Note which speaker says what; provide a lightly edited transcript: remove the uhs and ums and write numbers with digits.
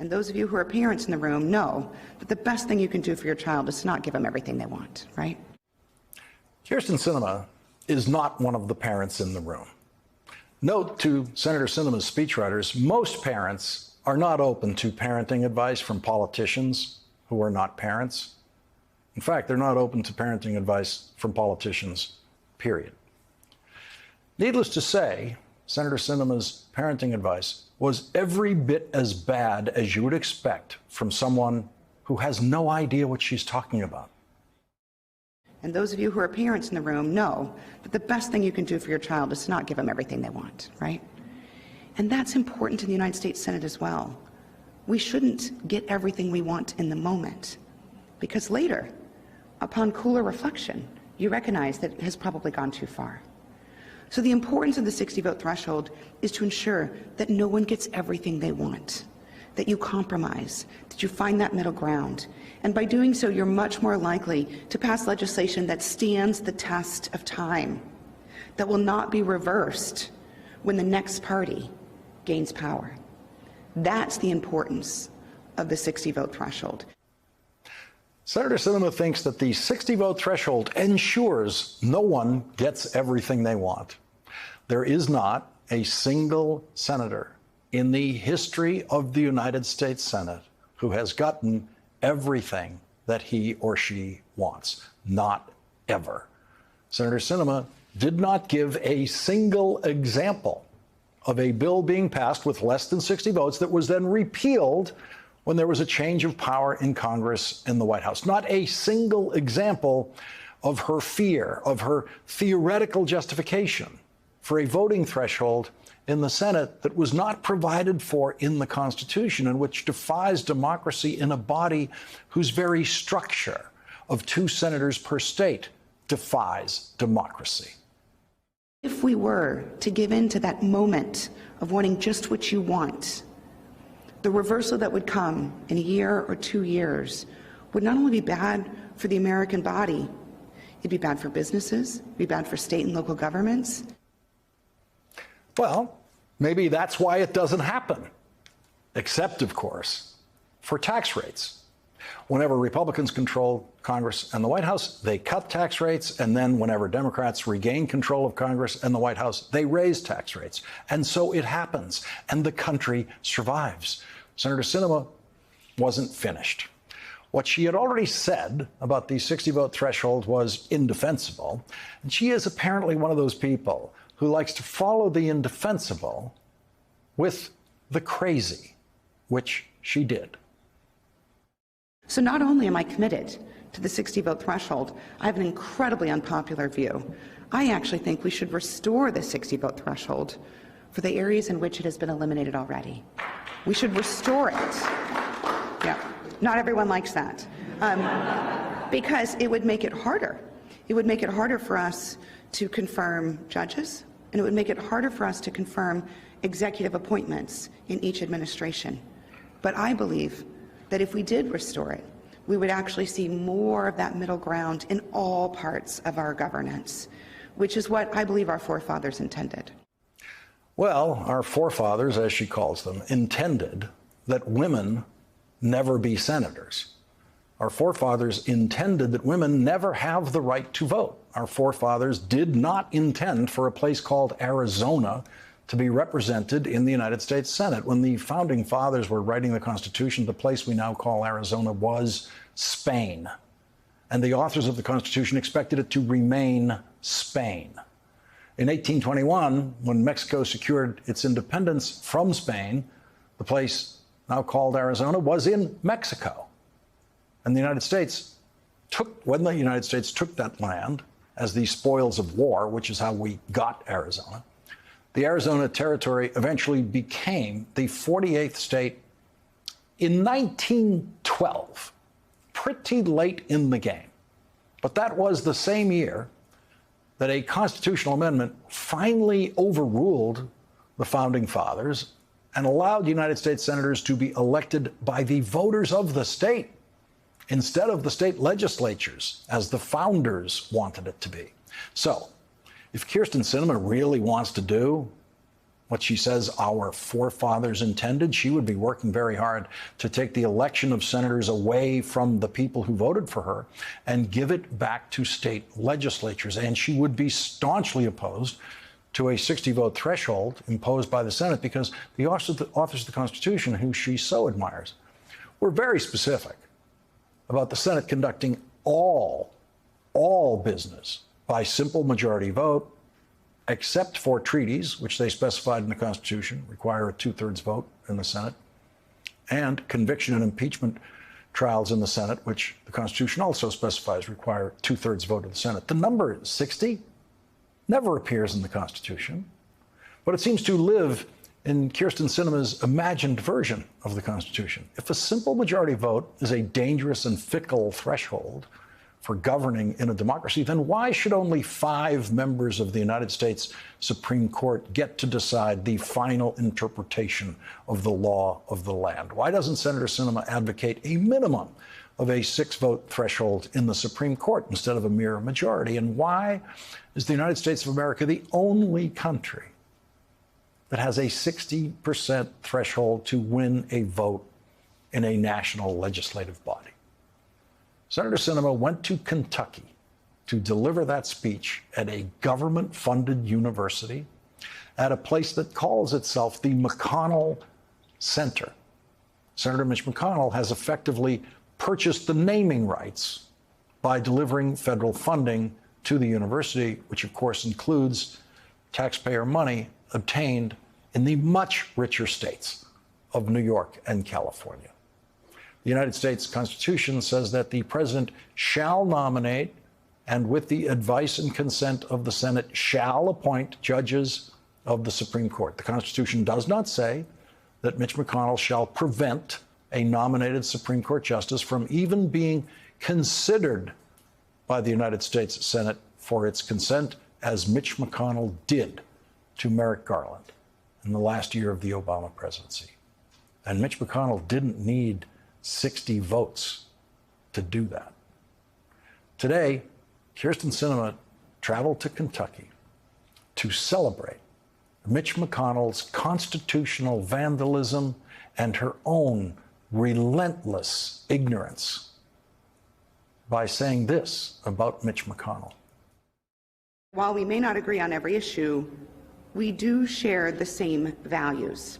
Speaker 1: And those of you who are parents in the room know that the best thing you can do for your child is to not give them everything they want, right?
Speaker 2: Kyrsten Sinema is not one of the parents in the room. Note to Senator Sinema's speechwriters, most parents are not open to parenting advice from politicians who are not parents. In fact, they're not open to parenting advice from politicians, period. Needless to say, Senator Sinema's parenting advice was every bit as bad as you would expect from someone who has no idea what she's talking about.
Speaker 1: And those of you who are parents in the room know that the best thing you can do for your child is to not give them everything they want, right? And that's important to the United States Senate as well. We shouldn't get everything we want in the moment, because later, upon cooler reflection, you recognize that it has probably gone too far. So the importance of the 60-vote threshold is to ensure that no one gets everything they want, that you compromise, that you find that middle ground. And by doing so, you're much more likely to pass legislation that stands the test of time, that will not be reversed when the next party gains power. That's the importance of the 60-vote threshold.
Speaker 2: Senator Sinema thinks that the 60-vote threshold ensures no one gets everything they want. There is not a single senator in the history of the United States Senate who has gotten everything that he or she wants. Not ever. Senator Sinema did not give a single example of a bill being passed with less than 60 votes that was then repealed when there was a change of power in Congress and the White House. Not a single example of her fear, of her theoretical justification for a voting threshold in the Senate that was not provided for in the Constitution and which defies democracy in a body whose very structure of 2 senators per state defies democracy.
Speaker 1: If we were to give in to that moment of wanting just what you want, the reversal that would come in a year or 2 years would not only be bad for the American body, it'd be bad for businesses, it'd be bad for state and local governments.
Speaker 2: Well, maybe that's why it doesn't happen, except, of course, for tax rates. Whenever Republicans control Congress and the White House, they cut tax rates, and then whenever Democrats regain control of Congress and the White House, they raise tax rates. And so it happens, and the country survives. Senator Sinema wasn't finished. What she had already said about the 60-vote threshold was indefensible, and she is apparently one of those people who likes to follow the indefensible with the crazy, which she did.
Speaker 1: So not only am I committed to the 60-vote threshold, I have an incredibly unpopular view. I actually think we should restore the 60-vote threshold for the areas in which it has been eliminated already. We should restore it. Yeah, not everyone likes that. Because it would make it harder. It would make it harder for us to confirm judges, and it would make it harder for us to confirm executive appointments in each administration. But I believe that if we did restore it, we would actually see more of that middle ground in all parts of our governance, which is what I believe our forefathers intended.
Speaker 2: Well, our forefathers, as she calls them, intended that women never be senators. Our forefathers intended that women never have the right to vote. Our forefathers did not intend for a place called Arizona to be represented in the United States Senate. When the founding fathers were writing the Constitution, the place we now call Arizona was Spain. And the authors of the Constitution expected it to remain Spain. In 1821, when Mexico secured its independence from Spain, the place now called Arizona was in Mexico. And the United States when the United States took that land as the spoils of war, which is how we got Arizona, the Arizona Territory eventually became the 48th state in 1912, pretty late in the game. But that was the same year that a constitutional amendment finally overruled the founding fathers and allowed United States senators to be elected by the voters of the state instead of the state legislatures, as the founders wanted it to be. So, if Kyrsten Sinema really wants to do what she says our forefathers intended, she would be working very hard to take the election of senators away from the people who voted for her and give it back to state legislatures. And she would be staunchly opposed to a 60-vote threshold imposed by the Senate because the authors of the Constitution, who she so admires, were very specific about the Senate conducting all business by simple majority vote, except for treaties, which they specified in the Constitution, require a 2/3 vote in the Senate, and conviction and impeachment trials in the Senate, which the Constitution also specifies require 2/3 vote of the Senate. The number 60 never appears in the Constitution, but it seems to live in Kyrsten Sinema's imagined version of the Constitution. If a simple majority vote is a dangerous and fickle threshold for governing in a democracy, then why should only 5 members of the United States Supreme Court get to decide the final interpretation of the law of the land? Why doesn't Senator Sinema advocate a minimum of a 6-vote threshold in the Supreme Court instead of a mere majority? And why is the United States of America the only country that has a 60% threshold to win a vote in a national legislative body? Senator Sinema went to Kentucky to deliver that speech at a government-funded university at a place that calls itself the McConnell Center. Senator Mitch McConnell has effectively purchased the naming rights by delivering federal funding to the university, which of course includes taxpayer money obtained in the much richer states of New York and California. The United States Constitution says that the president shall nominate and, with the advice and consent of the Senate, shall appoint judges of the Supreme Court. The Constitution does not say that Mitch McConnell shall prevent a nominated Supreme Court justice from even being considered by the United States Senate for its consent, as Mitch McConnell did to Merrick Garland in the last year of the Obama presidency. And Mitch McConnell didn't need 60 votes to do that. Today, Kyrsten Sinema traveled to Kentucky to celebrate Mitch McConnell's constitutional vandalism and her own relentless ignorance by saying this about Mitch McConnell.
Speaker 1: While we may not agree on every issue, we do share the same values.